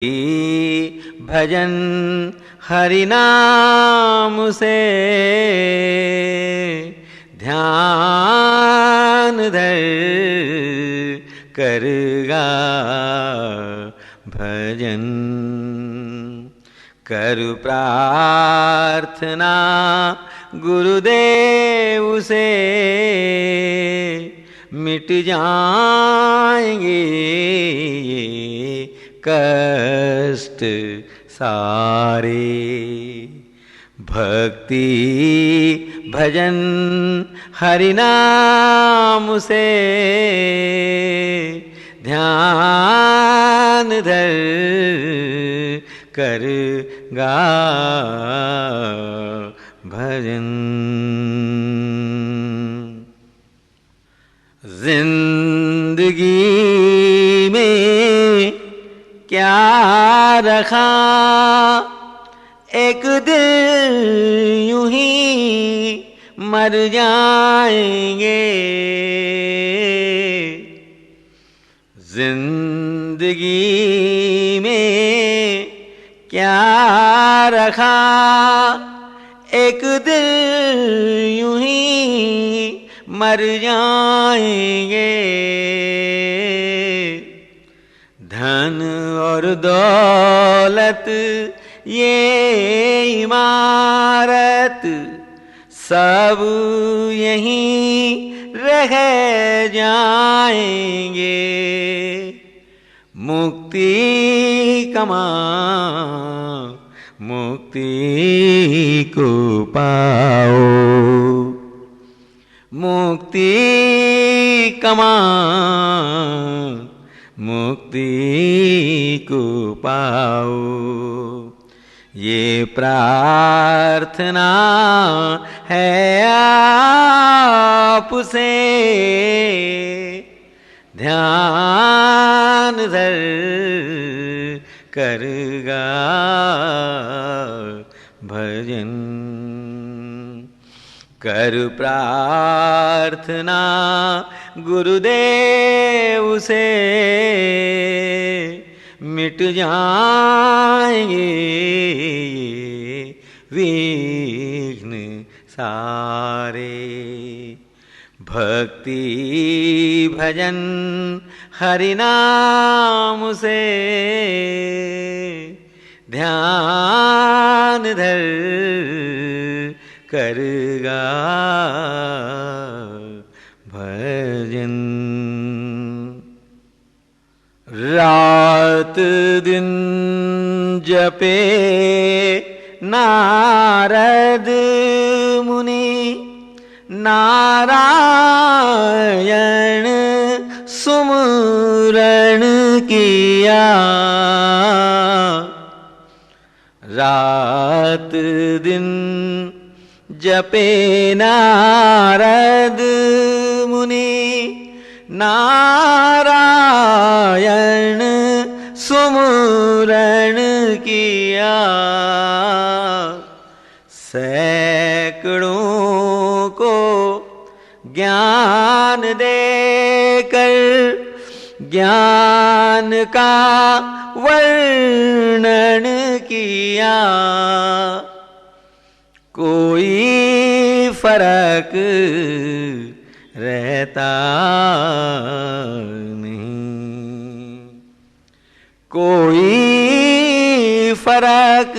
भजन हरि नाम से ध्यान धर करगा भजन। करु प्रार्थना गुरुदेव से मिट जाएंगे कष्ट सारे। भक्ति भजन हरि नाम से ध्यान धर करगा भजन। जिंदगी में क्या रखा, एक दिन यूं ही मर जाएंगे। जिंदगी में क्या रखा, एक दिन यूं ही मर जाएंगे। धन और दौलत ये इमारत सब यहीं रह जाएंगे। मुक्ति कमा मुक्ति को पाओ, मुक्ति कमा मुक्ति को पाओ। ये प्रार्थना है आपसे, ध्यान धर करगा भजन। कर प्रार्थना गुरुदेव से मिट जाएंगे विघ्न सारे। भक्ति भजन हरि नाम से ध्यान धर करगा भजन। रात दिन जपे नारद मुनि, नारायण सुमरन किया। रात दिन जपे नारद मुनि, नारायण सुमरन किया। सैकड़ों को ज्ञान देकर ज्ञान का वर्णन किया। कोई फर्क रहता नहीं, कोई फर्क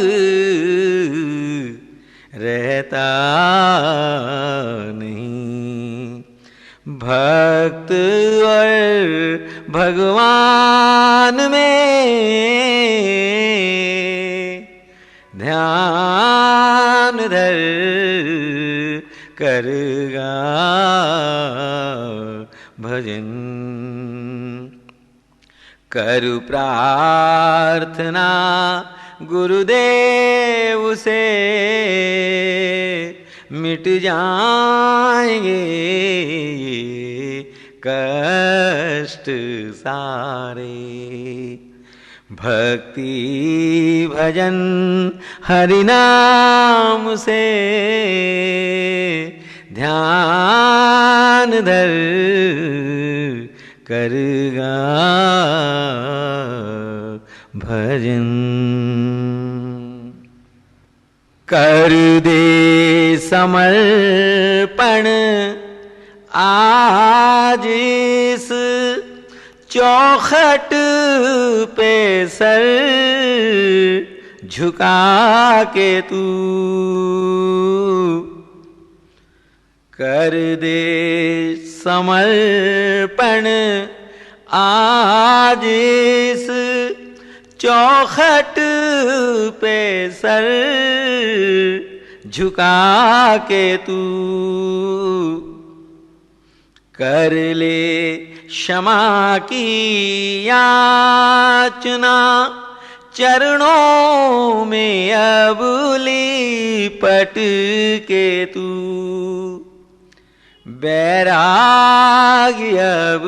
रहता नहीं। भक्त और भगवान में ध्यान धर करगा भजन। करु प्रार्थना गुरुदेव से मिट जाएंगे कष्ट सारे। भक्ति भजन हरि नाम से ध्यान धर करगा भजन। कर दे समर्पण आज इस चौखट पे सर झुका के तू। कर दे समर्पण आज इस चौखट पे सर झुका के तू। कर ले क्षमा की याचना चरणों में अब लिपट के तू। बैरागी अब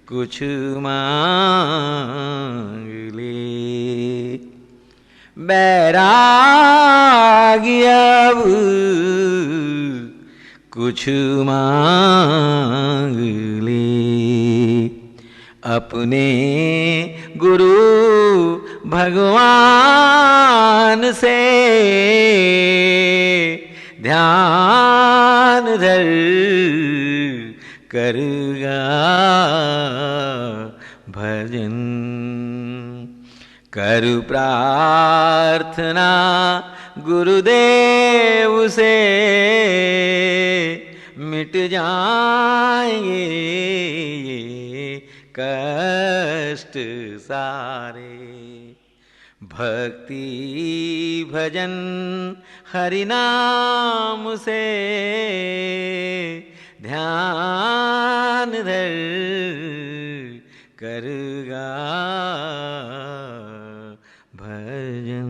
कुछ मांग ले। बैरागी अब कुछ मांग ले। अपने गुरु भगवान से ध्यान धर करगा भजन। कर प्रार्थना गुरुदेव से मिट जाएंगे ये कष्ट सारे। भक्ति भजन हरि नाम से ध्यान धर करगा भजन।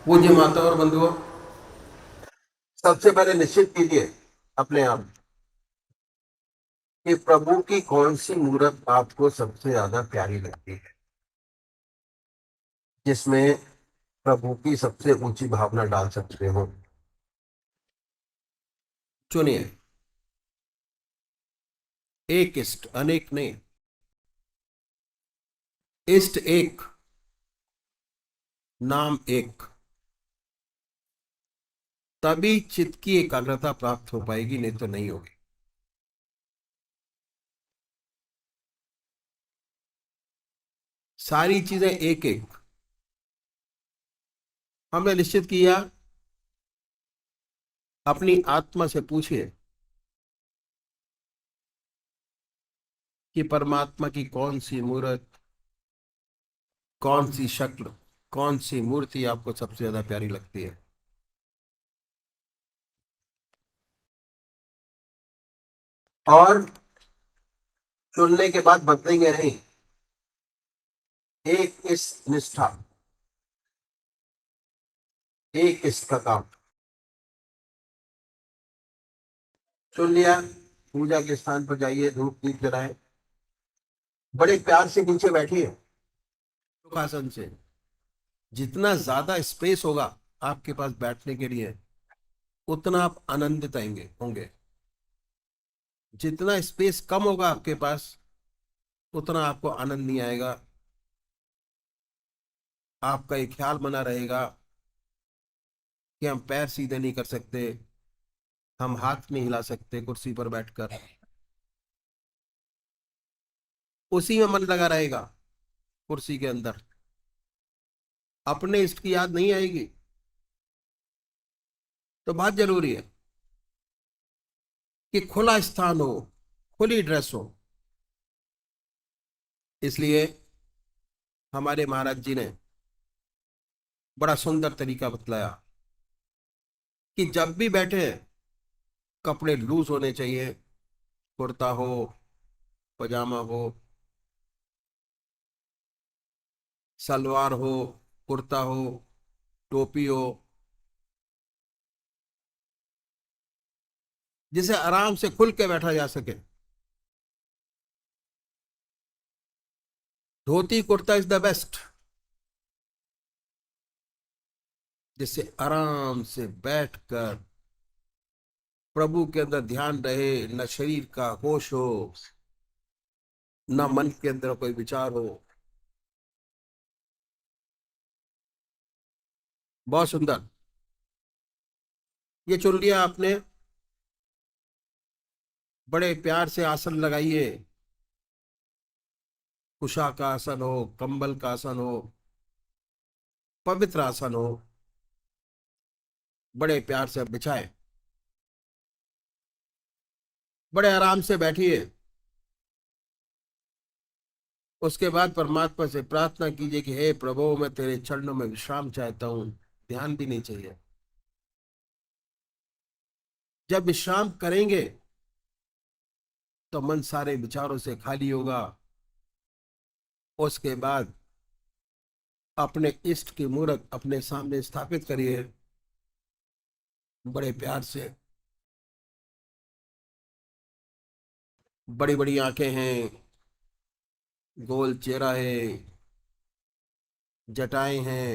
पूज्य माता और बंधुओं, सबसे पहले निश्चित कीजिए अपने आप कि प्रभु की कौन सी मूर्त आपको सबसे ज्यादा प्यारी लगती है, जिसमें प्रभु की सबसे ऊंची भावना डाल सकते हो। चुनिए। एक इष्ट, अनेक नहीं। इष्ट एक, नाम एक। तभी चित्त की एकाग्रता प्राप्त हो पाएगी, नहीं तो नहीं होगी। सारी चीजें एक एक। हमने निश्चित किया, अपनी आत्मा से पूछिए कि परमात्मा की कौन सी मूर्त, कौन सी शक्ल, कौन सी मूर्ति आपको सबसे ज्यादा प्यारी लगती है। और चुनने के बाद बदलेंगे नहीं। एक इस निष्ठा, एक इसका काम। चुन लिया, पूजा के स्थान पर जाइए, धूप दीप जलाएं, बड़े प्यार से नीचे बैठिए सुखासन से। जितना ज्यादा स्पेस होगा आपके पास बैठने के लिए, उतना आप आनंदित होंगे। जितना स्पेस कम होगा आपके पास, उतना आपको आनंद नहीं आएगा। आपका एक ख्याल बना रहेगा कि हम पैर सीधे नहीं कर सकते, हम हाथ नहीं हिला सकते कुर्सी पर बैठकर। उसी में मन लगा रहेगा, कुर्सी के अंदर। अपने इष्ट की याद नहीं आएगी। तो बात जरूरी है कि खुला स्थान हो, खुली ड्रेस हो। इसलिए हमारे महाराज जी ने बड़ा सुंदर तरीका बतलाया कि जब भी बैठे कपड़े लूज होने चाहिए। कुर्ता हो, पजामा हो, सलवार हो, कुर्ता हो, टोपी हो, जिसे आराम से खुल के बैठा जा सके। Dhoti kurta is the best, जिससे आराम से बैठकर प्रभु के अंदर ध्यान रहे, न शरीर का होश हो, न मन के अंदर कोई विचार हो। बहुत सुंदर। ये चुन लिया आपने। बड़े प्यार से आसन लगाइए। कुशा का आसन हो, कंबल का आसन हो, पवित्र आसन हो, बड़े प्यार से बिछाए। बड़े आराम से बैठिए। उसके बाद परमात्मा से प्रार्थना कीजिए कि हे प्रभु, मैं तेरे चरणों में विश्राम चाहता हूं। ध्यान भी नहीं चाहिए। जब विश्राम करेंगे तो मन सारे विचारों से खाली होगा। उसके बाद अपने इष्ट की मूर्त अपने सामने स्थापित करिए। बड़े प्यार से। बड़ी बड़ी आंखें हैं, गोल चेहरा है, जटाएं हैं,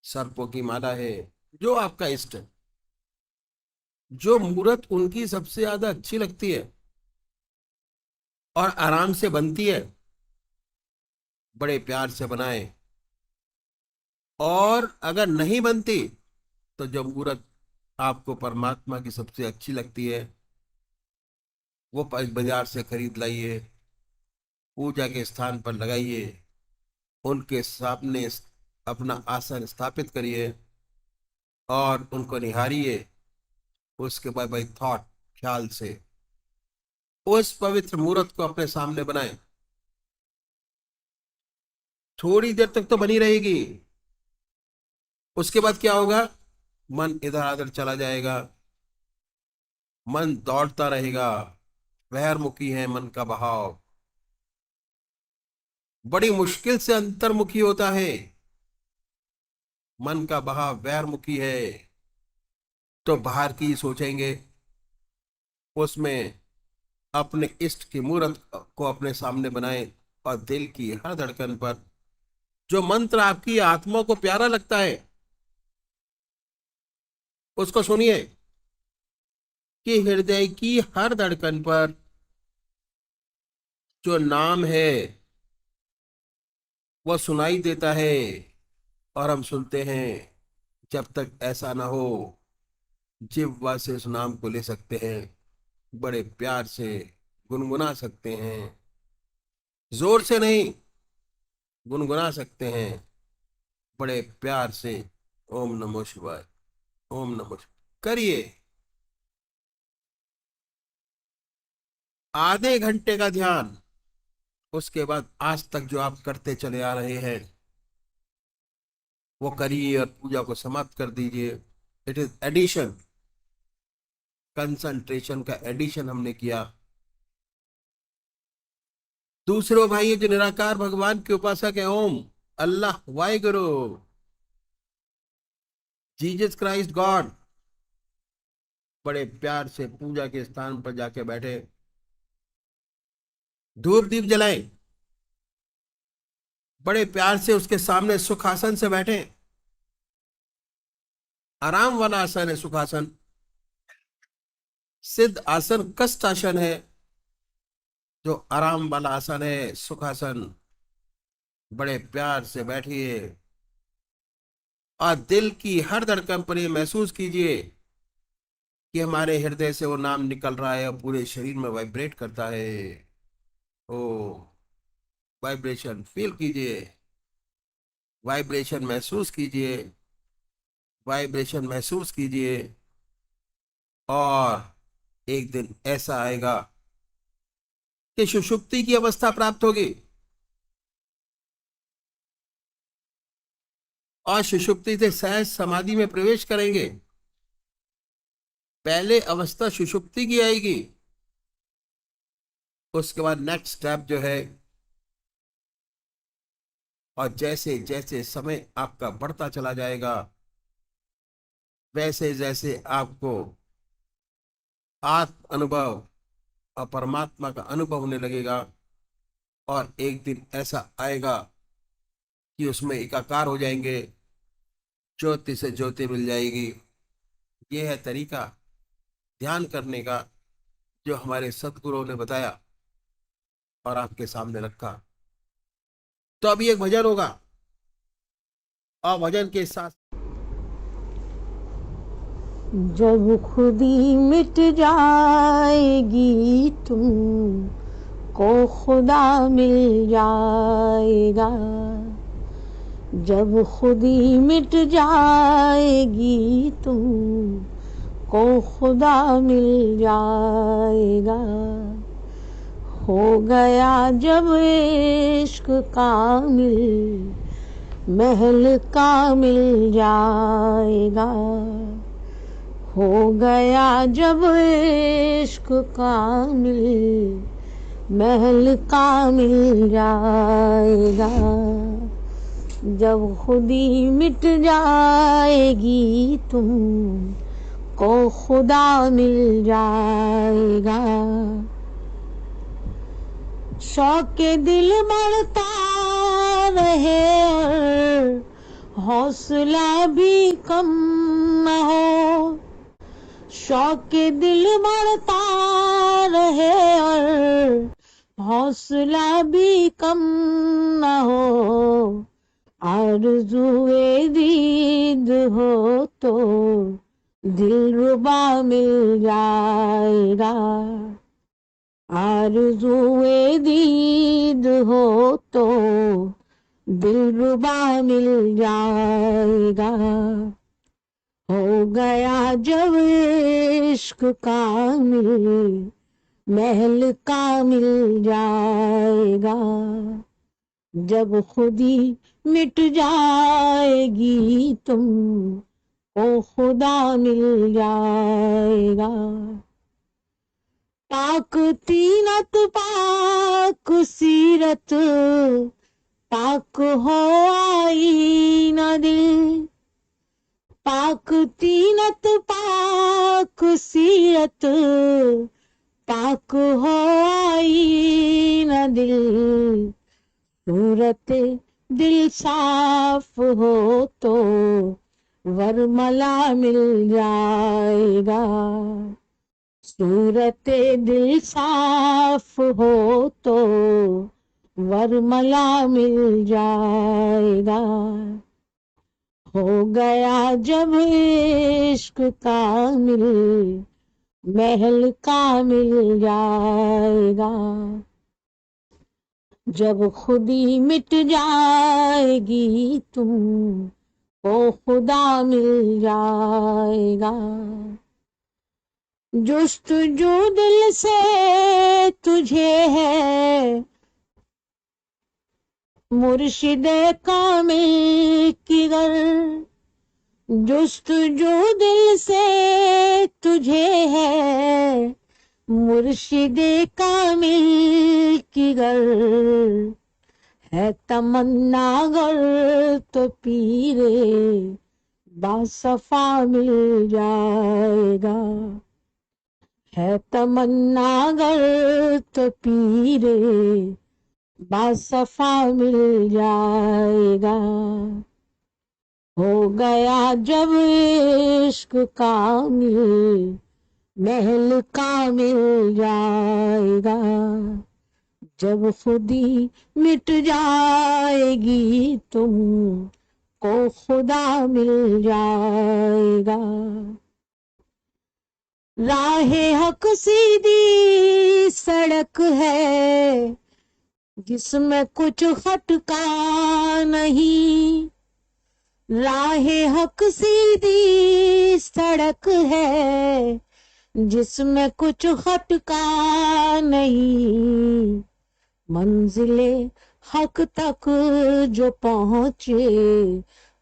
सर्पों की माला है। जो आपका इष्ट है, जो मूर्त उनकी सबसे ज्यादा अच्छी लगती है और आराम से बनती है, बड़े प्यार से बनाए। और अगर नहीं बनती तो जो मूर्त आपको परमात्मा की सबसे अच्छी लगती है, वो बाजार से खरीद लाइए, पूजा के स्थान पर लगाइए, उनके सामने अपना आसन स्थापित करिए और उनको निहारिए। उसके बाद भाई थॉट, ख्याल से उस पवित्र मूर्त को अपने सामने बनाएं। थोड़ी देर तक तो बनी रहेगी। उसके बाद क्या होगा? मन इधर उधर चला जाएगा, मन दौड़ता रहेगा। बहिर्मुखी है मन का बहाव, बड़ी मुश्किल से अंतर्मुखी होता है। मन का बहाव बहिर्मुखी है तो बाहर की सोचेंगे। उसमें अपने इष्ट की मूर्त को अपने सामने बनाएं और दिल की हर धड़कन पर जो मंत्र आपकी आत्मा को प्यारा लगता है, उसको सुनिए कि हृदय की हर धड़कन पर जो नाम है वह सुनाई देता है और हम सुनते हैं। जब तक ऐसा ना हो, जिह्वा से उस नाम को ले सकते हैं, बड़े प्यार से गुनगुना सकते हैं। जोर से नहीं, गुनगुना सकते हैं बड़े प्यार से। ओम नमो शिवाय, ओम नमो शिवाय करिए। आधे घंटे का ध्यान। उसके बाद आज तक जो आप करते चले आ रहे हैं वो करिए और पूजा को समाप्त कर दीजिए। इट इज एडिशन, कंसंट्रेशन का एडिशन हमने किया। दूसरे भाई जो निराकार भगवान के उपासक है, ओम, अल्लाह, वाहिगुरु, जीसस क्राइस्ट गॉड, बड़े प्यार से पूजा के स्थान पर जाके बैठे, धूप दीप जलाएं। बड़े प्यार से उसके सामने सुखासन से बैठे। आराम वाला आसन है सुखासन। सिद्ध आसन कष्ट आसन है। जो आराम वाला आसन है सुखासन, बड़े प्यार से बैठिए और दिल की हर धड़कन पर ये महसूस कीजिए कि हमारे हृदय से वो नाम निकल रहा है और पूरे शरीर में वाइब्रेट करता है। ओ, वाइब्रेशन फील कीजिए, वाइब्रेशन महसूस कीजिए, वाइब्रेशन महसूस कीजिए। और एक दिन ऐसा आएगा कि सुषुप्ति की अवस्था प्राप्त होगी और सुषुप्ति से सहज समाधि में प्रवेश करेंगे। पहले अवस्था सुषुप्ति की आएगी, उसके बाद नेक्स्ट स्टेप जो है, और जैसे जैसे समय आपका बढ़ता चला जाएगा, वैसे जैसे आपको आत्म अनुभव और परमात्मा का अनुभव होने लगेगा, और एक दिन ऐसा आएगा कि उसमें एकाकार हो जाएंगे, ज्योति से ज्योति मिल जाएगी। ये है तरीका ध्यान करने का जो हमारे सदगुरुओं ने बताया और आपके सामने रखा। तो अभी एक भजन होगा, और भजन के साथ जब खुदी मिट जाएगी तुम को खुदा मिल जाएगा। जब खुदी मिट जाएगी तुम को खुदा मिल जाएगा। हो गया जब इश्क कामिल महल का मिल जाएगा। हो गया जब इश्क कामिल महल का मिल जाएगा। जब खुदी मिट जाएगी तुम को खुदा मिल जाएगा। शौक दिल बढ़ता रहे और हौसला भी कम न हो। शौक दिल बढ़ता रहे और हौसला भी कम न हो। आरज़ुए दीद हो तो दिलरुबा मिल जाएगा। आरज़ुए दीद हो तो दिलरुबा मिल जाएगा। हो गया जब इश्क कामिल महल का मिल जाएगा। जब खुदी मिट जाएगी तुम को खुदा मिल जाएगा। पाक तीनत पाक सीरत पाक हो आईना दिल। पाक तीनत पाक सीरत पाक हो आईना दिल। सूरत दिल साफ हो तो वरमला मिल जाएगा। सूरत दिल साफ हो तो वरमला मिल जाएगा। हो गया जब इश्क कामिल महल का मिल जाएगा। जब खुदी मिट जाएगी तुम को खुदा मिल जाएगा। जुस्तजू दिल से तुझे है मुर्शिदे कामिल की गर। जुस्तजू दिल से तुझे है मुर्शिदे कामिल की गर। है तमन्ना गर तो पीरे बासफा मिल जाएगा। है तमन्ना गर तो पीरे बासफा मिल जाएगा। हो गया जब इश्क कामिल महल का मिल जाएगा। जब खुदी मिट जाएगी तुम को खुदा मिल जाएगा। राहे हक सीधी सड़क है जिसमें कुछ खटका नहीं। राहे हक सीधी सड़क है जिसमें कुछ खटका नहीं। मंजिले हक तक जो पहुंचे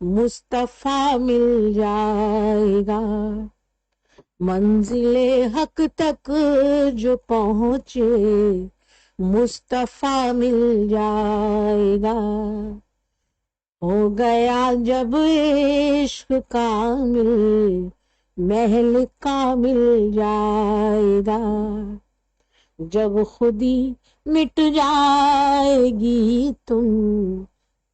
मुस्तफा मिल जाएगा। मंजिले हक तक जो पहुंचे मुस्तफा मिल जाएगा। हो गया जब इश्क कामिल, महल कामिल जाएगा। जब खुदी मिट जाएगी तुम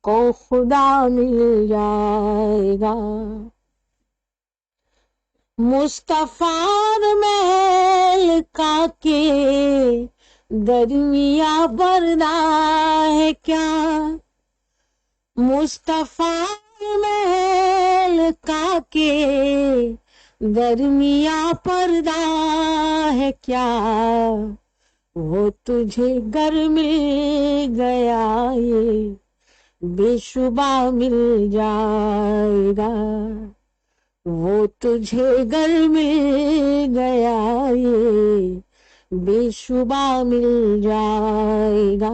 को खुदा मिल जाएगा। मुस्तफा महल का के दरमिया पर्दा है क्या? मुस्तफा महल का के दरमिया पर्दा है क्या? वो तुझे घर मिल गया ये बेशुबा मिल जाएगा। वो तुझे घर मिल गया ये बेशुबा मिल जाएगा।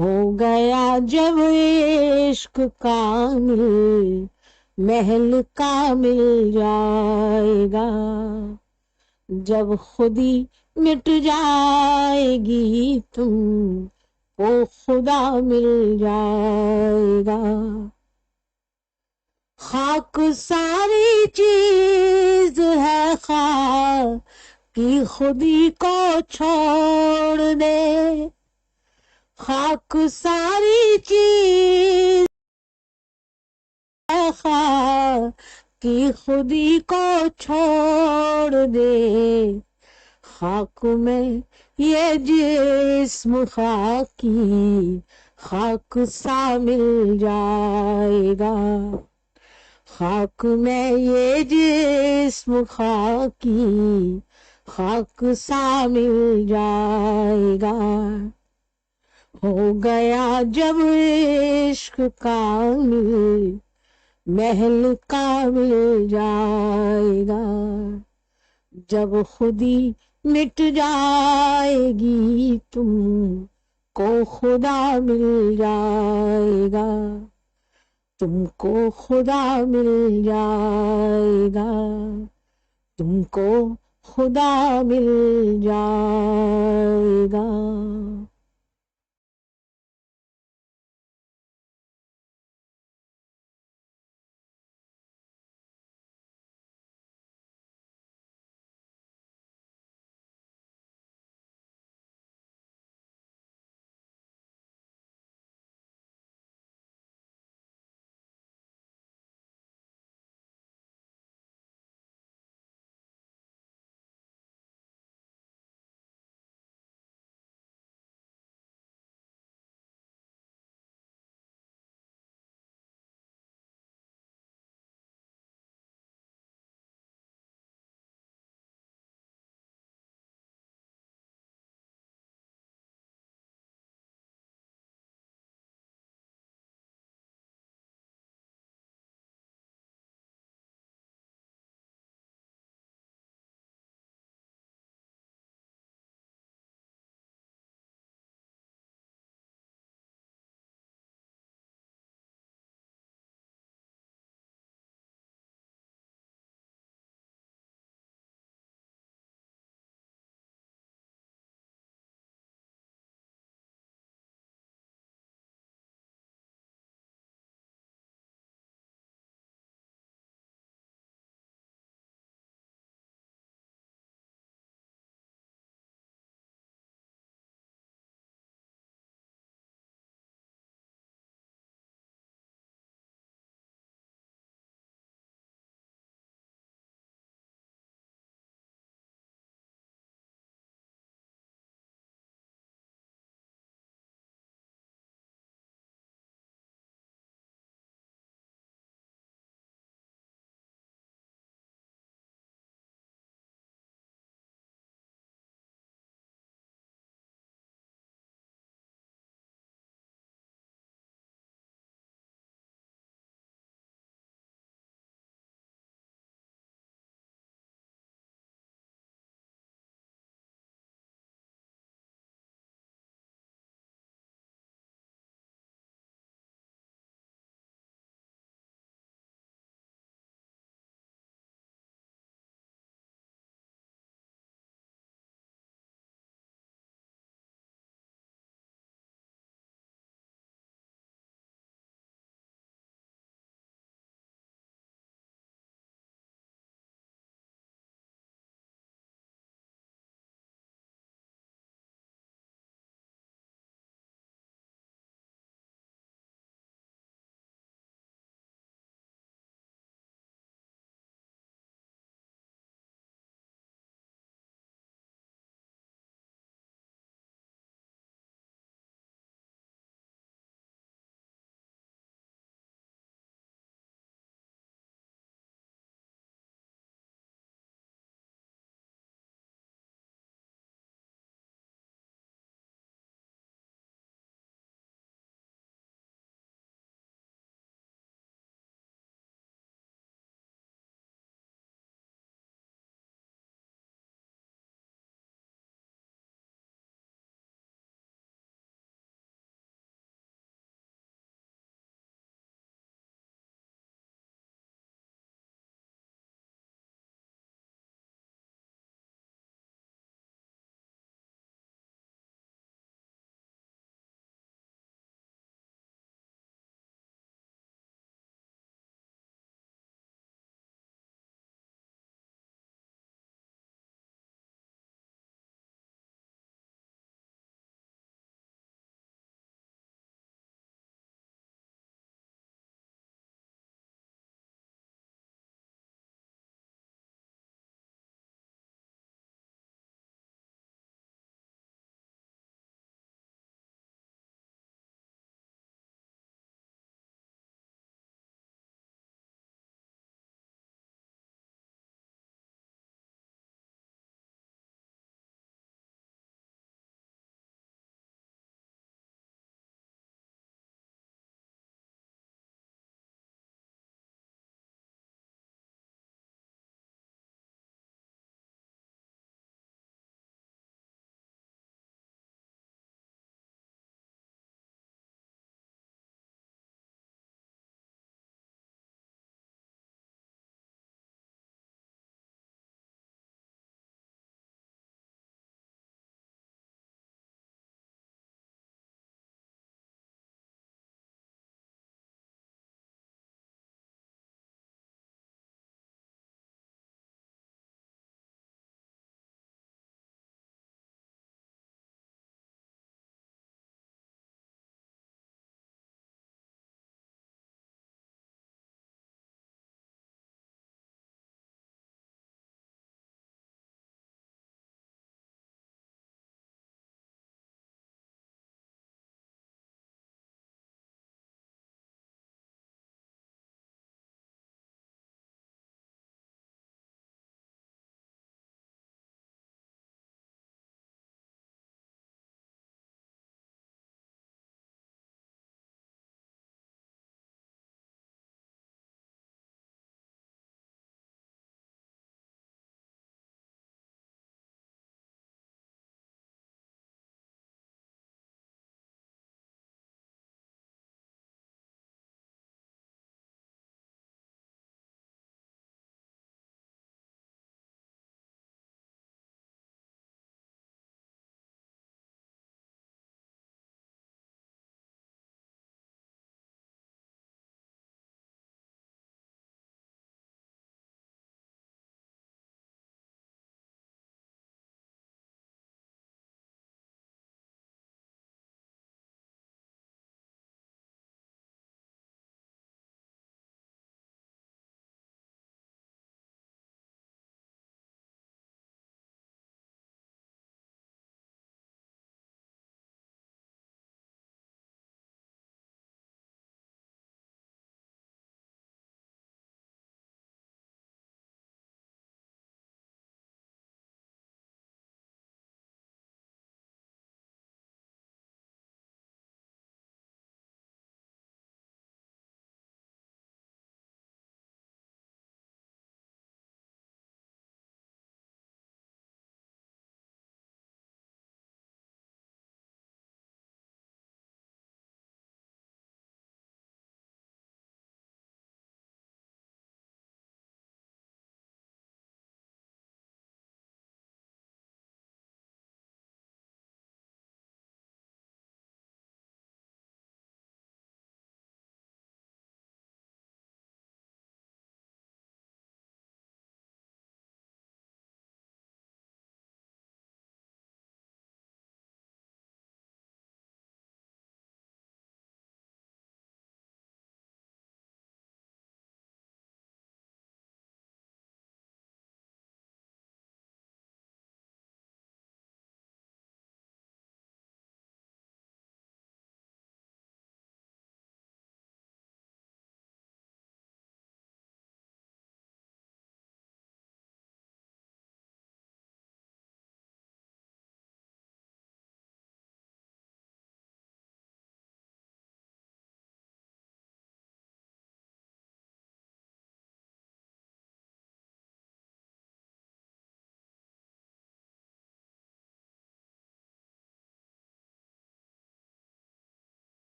हो गया जब इश्क कामिल, महल का मिल जाएगा। जब खुदी मिट जाएगी तुम को खुदा मिल जाएगा। खाक सारी चीज है खाक की खुदी को छोड़ दे। खाक सारी चीज है खाक की खुदी को छोड़ दे। खाक में ये जिस्म खाकी खाक सा मिल जाएगा। खाक में ये जिस्म खाकी खाक सा मिल जाएगा। हो गया जब इश्क कामिल, महल का मिल जाएगा। जब खुदी मिट जाएगी तुम को खुदा मिल जाएगा। तुमको खुदा मिल जाएगा। तुमको खुदा मिल जाएगा।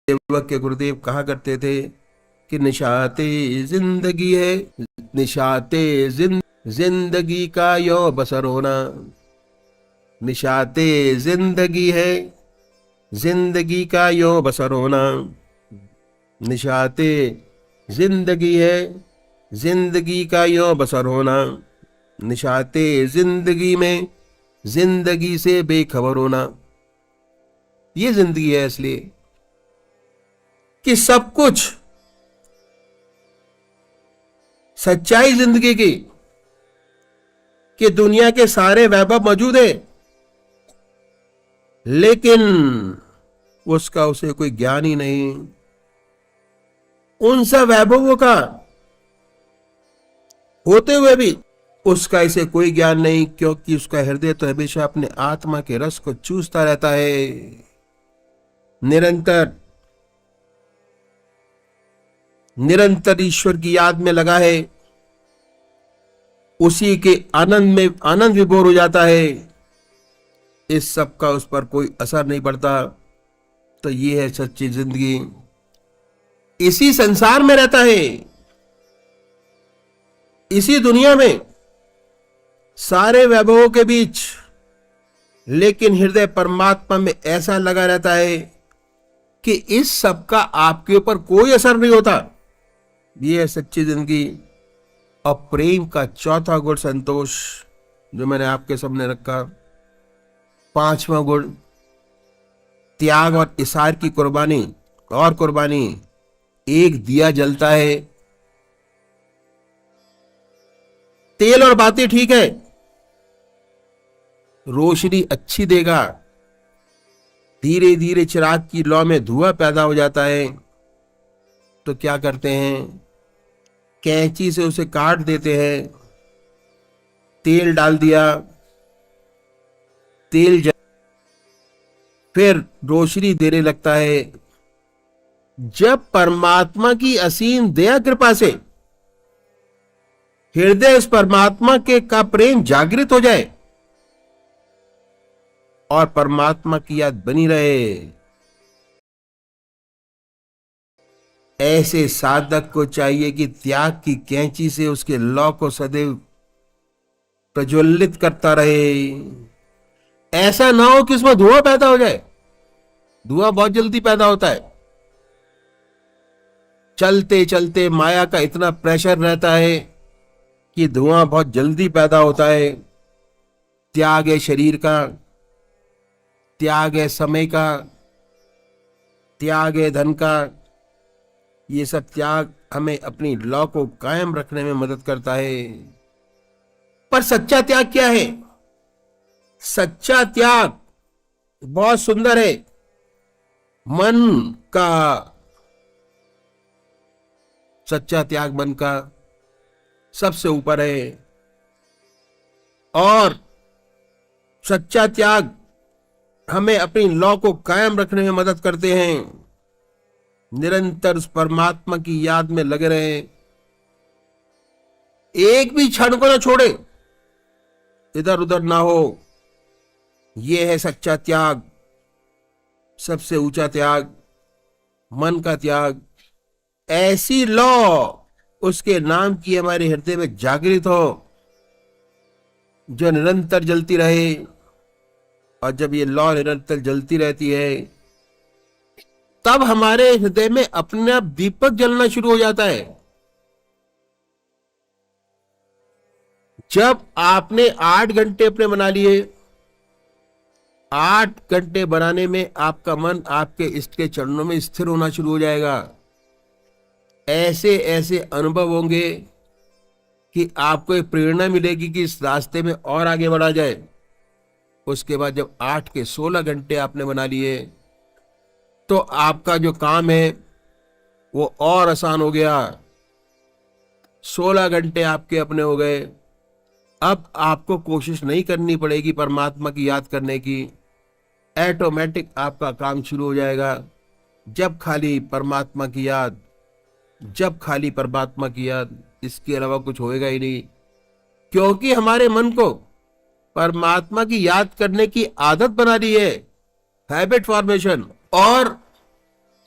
सेवक के गुरुदेव कहा करते थे कि निशाते जिंदगी है, निशाते जिंदगी का यो बसर होना। निशाते जिंदगी है, जिंदगी का यो बसर होना। निशाते जिंदगी है, जिंदगी का यो बसर होना। निशाते जिंदगी में जिंदगी से बेखबर होना। ये जिंदगी है इसलिए कि सब कुछ सच्चाई जिंदगी की कि दुनिया के सारे वैभव मौजूद है, लेकिन उसका उसे कोई ज्ञान ही नहीं। उन सब वैभवों का होते हुए भी उसका इसे कोई ज्ञान नहीं, क्योंकि उसका हृदय तो हमेशा अपने आत्मा के रस को चूसता रहता है, निरंतर निरंतर ईश्वर की याद में लगा है, उसी के आनंद में आनंद विभोर हो जाता है। इस सब का उस पर कोई असर नहीं पड़ता। तो ये है सच्ची जिंदगी। इसी संसार में रहता है, इसी दुनिया में, सारे वैभवों के बीच, लेकिन हृदय परमात्मा में ऐसा लगा रहता है कि इस सब का आपके ऊपर कोई असर नहीं होता। ये है सच्ची जिंदगी। और प्रेम का चौथा गुण संतोष, जो मैंने आपके सामने रखा। पांचवा गुण त्याग और इसार की कुर्बानी। और कुर्बानी, एक दिया जलता है, तेल और बातें ठीक है, रोशनी अच्छी देगा, धीरे धीरे चिराग की लौ में धुआं पैदा हो जाता है। तो क्या करते हैं, कैंची से उसे काट देते हैं। तेल डाल दिया, तेल फिर रोशनी देने लगता है। जब परमात्मा की असीम दया कृपा से हृदय उस परमात्मा के का प्रेम जागृत हो जाए और परमात्मा की याद बनी रहे, ऐसे साधक को चाहिए कि त्याग की कैंची से उसके लौ को सदैव प्रज्वलित करता रहे। ऐसा ना हो कि उसमें धुआं पैदा हो जाए। धुआं बहुत जल्दी पैदा होता है। चलते चलते माया का इतना प्रेशर रहता है कि धुआं बहुत जल्दी पैदा होता है। त्याग है शरीर का, त्याग है समय का, त्याग है धन का। ये सब त्याग हमें अपनी लौ को कायम रखने में मदद करता है। पर सच्चा त्याग क्या है? सच्चा त्याग बहुत सुंदर है। मन का सच्चा त्याग मन का सबसे ऊपर है। और सच्चा त्याग हमें अपनी लौ को कायम रखने में मदद करते हैं। निरंतर उस परमात्मा की याद में लगे रहे, एक भी क्षण को ना छोड़े, इधर उधर ना हो। यह है सच्चा त्याग, सबसे ऊंचा त्याग, मन का त्याग। ऐसी लौ उसके नाम की हमारे हृदय में जागृत हो, जो निरंतर जलती रहे। और जब ये लौ निरंतर जलती रहती है, तब हमारे हृदय में अपने आप दीपक जलना शुरू हो जाता है। जब आपने 8 घंटे अपने बना लिए, 8 घंटे बनाने में आपका मन आपके इष्ट के चरणों में स्थिर होना शुरू हो जाएगा। ऐसे ऐसे अनुभव होंगे कि आपको एक प्रेरणा मिलेगी कि इस रास्ते में और आगे बढ़ा जाए। उसके बाद जब 8 के 16 घंटे आपने बना लिए, तो आपका जो काम है वो और आसान हो गया। 16 घंटे आपके अपने हो गए। अब आपको कोशिश नहीं करनी पड़ेगी परमात्मा की याद करने की। ऑटोमेटिक आपका काम शुरू हो जाएगा। जब खाली परमात्मा की याद, जब खाली परमात्मा की याद, इसके अलावा कुछ होएगा ही नहीं। क्योंकि हमारे मन को परमात्मा की याद करने की आदत बना ली है, हैबिट फॉर्मेशन। और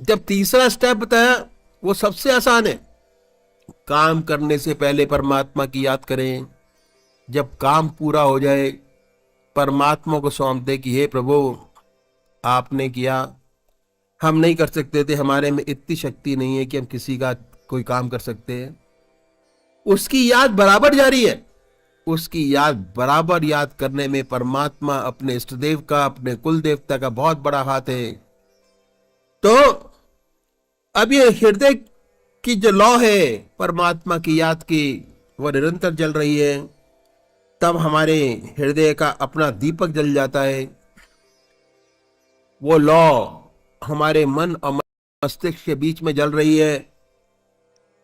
जब तीसरा स्टेप बताया वो सबसे आसान है, काम करने से पहले परमात्मा की याद करें। जब काम पूरा हो जाए परमात्मा को सौंप दे कि हे प्रभु आपने किया, हम नहीं कर सकते थे, हमारे में इतनी शक्ति नहीं है कि हम किसी का कोई काम कर सकते हैं। उसकी याद बराबर जारी है। उसकी याद बराबर याद करने में परमात्मा अपने इष्ट देव का, अपने कुल देवता का बहुत बड़ा हाथ है। तो अब ये हृदय की जो लौ है परमात्मा की याद की, वो निरंतर जल रही है। तब हमारे हृदय का अपना दीपक जल जाता है। वो लौ हमारे मन और मस्तिष्क के बीच में जल रही है।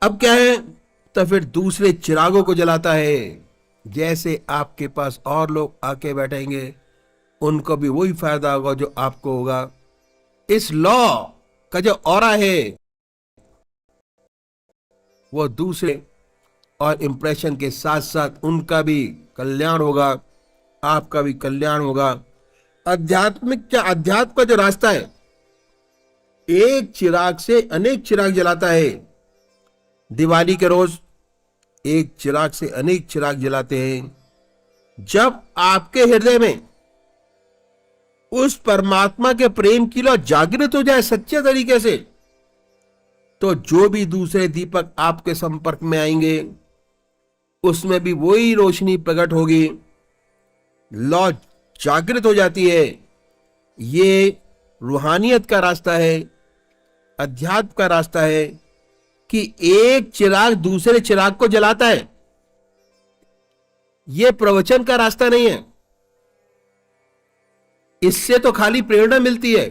अब क्या है, तो फिर दूसरे चिरागों को जलाता है। जैसे आपके पास और लोग आके बैठेंगे, उनको भी वही फायदा होगा जो आपको होगा। इस लॉ का जो ऑरा है वो दूसरे और इंप्रेशन के साथ साथ उनका भी कल्याण होगा, आपका भी कल्याण होगा। आध्यात्मिक क्या, अध्यात्म का जो रास्ता है, एक चिराग से अनेक चिराग जलाता है। दिवाली के रोज एक चिराग से अनेक चिराग जलाते हैं। जब आपके हृदय में उस परमात्मा के प्रेम की लौ जागृत हो जाए सच्चे तरीके से, तो जो भी दूसरे दीपक आपके संपर्क में आएंगे उसमें भी वही रोशनी प्रकट होगी। लौ जागृत हो जाती है। ये रूहानियत का रास्ता है, अध्यात्म का रास्ता है कि एक चिराग दूसरे चिराग को जलाता है। यह प्रवचन का रास्ता नहीं है। इससे तो खाली प्रेरणा मिलती है।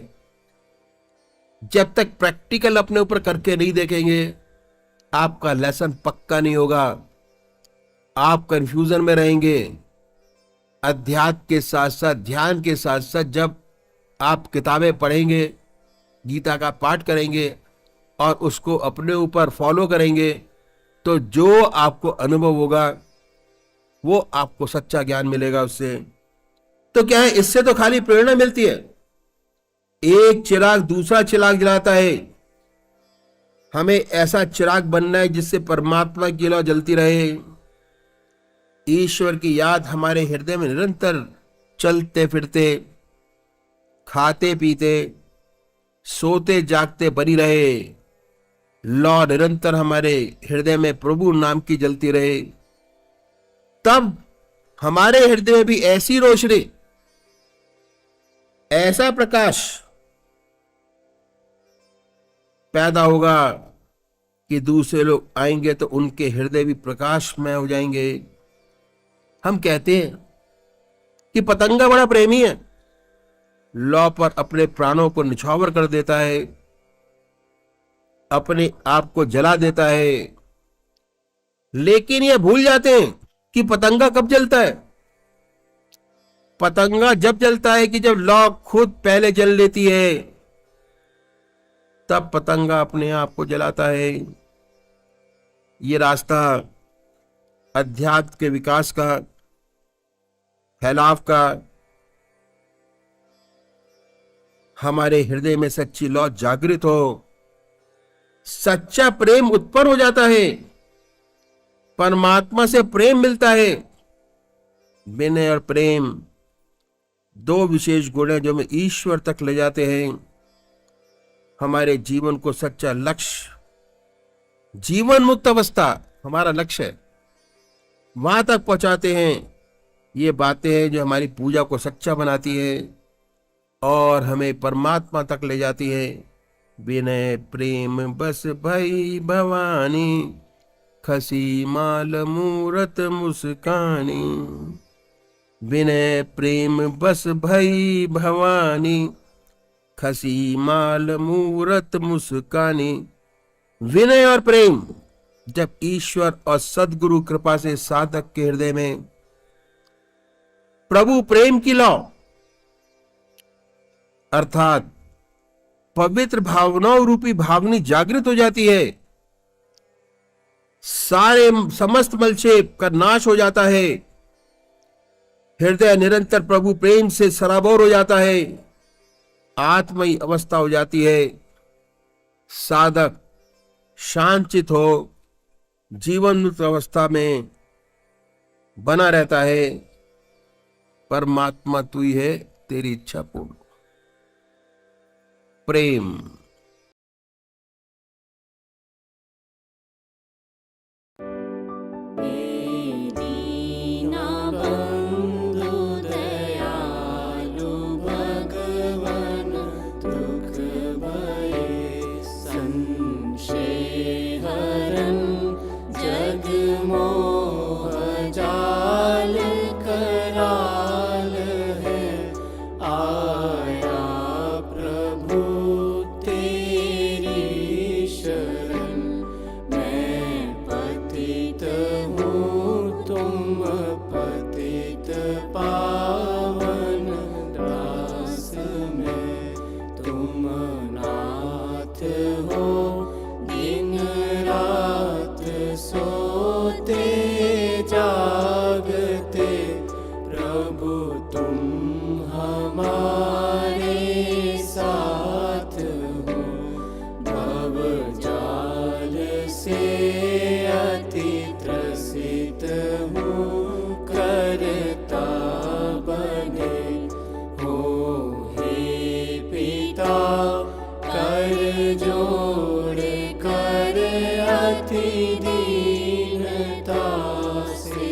जब तक प्रैक्टिकल अपने ऊपर करके नहीं देखेंगे आपका लेसन पक्का नहीं होगा, आप कंफ्यूजन में रहेंगे। अध्यात्म के साथ साथ, ध्यान के साथ साथ जब आप किताबें पढ़ेंगे, गीता का पाठ करेंगे और उसको अपने ऊपर फॉलो करेंगे, तो जो आपको अनुभव होगा वो आपको सच्चा ज्ञान मिलेगा उससे। तो क्या है, इससे तो खाली प्रेरणा मिलती है। एक चिराग दूसरा चिराग जलाता है। हमें ऐसा चिराग बनना है जिससे परमात्मा की लौ जलती रहे। ईश्वर की याद हमारे हृदय में निरंतर चलते फिरते, खाते पीते, सोते जागते बनी रहे। लौ निरंतर हमारे हृदय में प्रभु नाम की जलती रहे। तब हमारे हृदय में भी ऐसी रोशनी, ऐसा प्रकाश पैदा होगा कि दूसरे लोग आएंगे तो उनके हृदय भी प्रकाशमय हो जाएंगे। हम कहते हैं कि पतंगा बड़ा प्रेमी है, लौ पर अपने प्राणों को निछावर कर देता है, अपने आप को जला देता है। लेकिन ये भूल जाते हैं कि पतंगा कब जलता है। पतंगा जब जलता है कि जब लौ खुद पहले जल लेती है, तब पतंगा अपने आप को जलाता है। ये रास्ता अध्यात्म के विकास का, फैलाव का, हमारे हृदय में सच्ची लौ जागृत हो, सच्चा प्रेम उत्पन्न हो जाता है, परमात्मा से प्रेम मिलता है। विनय और प्रेम दो विशेष गुण हैं जो हमें ईश्वर तक ले जाते हैं। हमारे जीवन को सच्चा लक्ष्य, जीवन मुक्त अवस्था हमारा लक्ष्य है, वहां तक पहुंचाते हैं। ये बातें हैं जो हमारी पूजा को सच्चा बनाती है और हमें परमात्मा तक ले जाती है। विनय प्रेम बस भई भवानी, खसी माल मूरत मुस्कानी। विनय प्रेम बस भई भवानी, खसी माल मूरत मुस्कानी। विनय और प्रेम जब ईश्वर और सदगुरु कृपा से साधक के हृदय में प्रभु प्रेम की लौ अर्थात पवित्र भावनाओं रूपी भावनी जागृत हो जाती है, सारे समस्त मलक्षेप का नाश हो जाता है। हृदय निरंतर प्रभु प्रेम से सराबोर हो जाता है, आत्मयी अवस्था हो जाती है। साधक शांतचित हो, जीवन मुक्त अवस्था में बना रहता है। परमात्मा तू ही है, तेरी इच्छा पूर्ण। प्रेम। दीनबंधु दयालु भगवन दुख भये संशय हरन जग मोह जाल कराल है आया प्रभु तेरी शरण। मैं पतित हूँ तुम पतित पावन दास में तुम नाथ हो दिन रात सोते जागते प्रभु तुम हमारे साथ हो। भव जाल से अति त्रसित हूँ करता बने हो हे पिता कर जोड़ कर अति दीनता से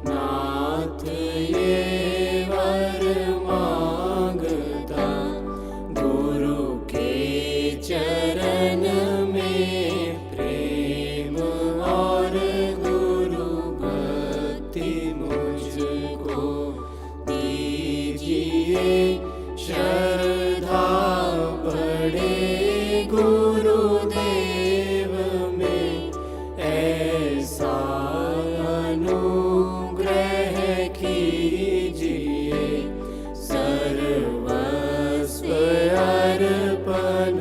नाथ ये वर मांगता। गुरु के चरण में प्रेम और गुरु भक्ति मुझको दीजिए। श्रद्धा बड़े गुरुदेव में ऐसा अनुग्रह कीजिए। सर्वस्व अर्पण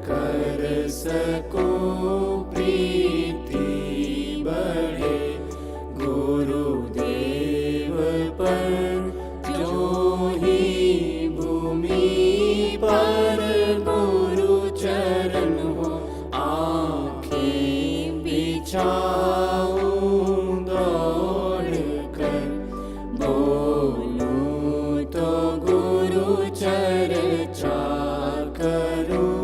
कर सकूं प्रीति बढ़े गुरुदेव पर जो ही भूमि पर गुरु चरण हो आँखें बिछाऊं दौड़ कर बोलूं तो गुरु चर्चा करूं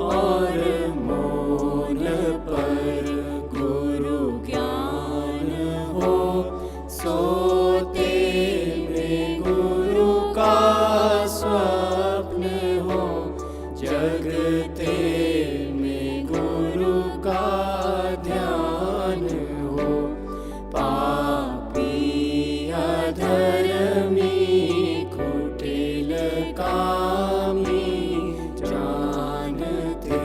और मौन पर गुरु ज्ञान हो। सोते में गुरु का स्वप्न हो जगते में गुरु का ध्यान हो। पापी अधर्मी कुटिल कामी जानते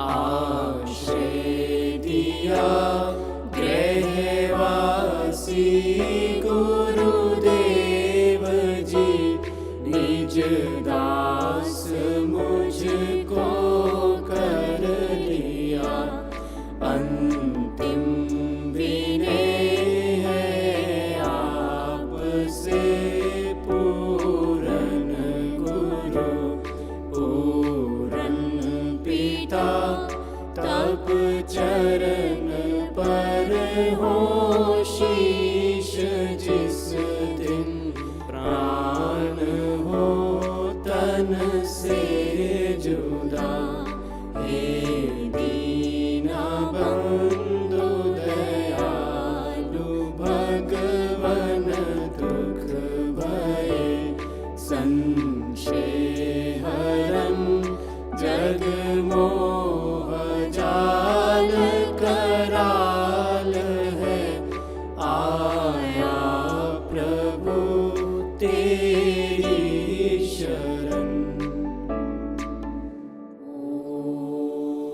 आश्रय दिया गृहवासी गुरुदेव जी। निज दास मुझको कर लिया अंतिम विनय है आपसे पूरन गुरु पूरन पिता। तब चरण पर हो शीश जिस दिन प्राण हो तन से जुदा। हे दीनबंधु दयालु भगवन दुख भये संशय हरन जग मोह जाल कराल है आया प्रभु तेरी शरण। ओम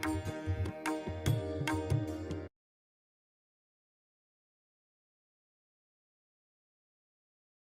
है।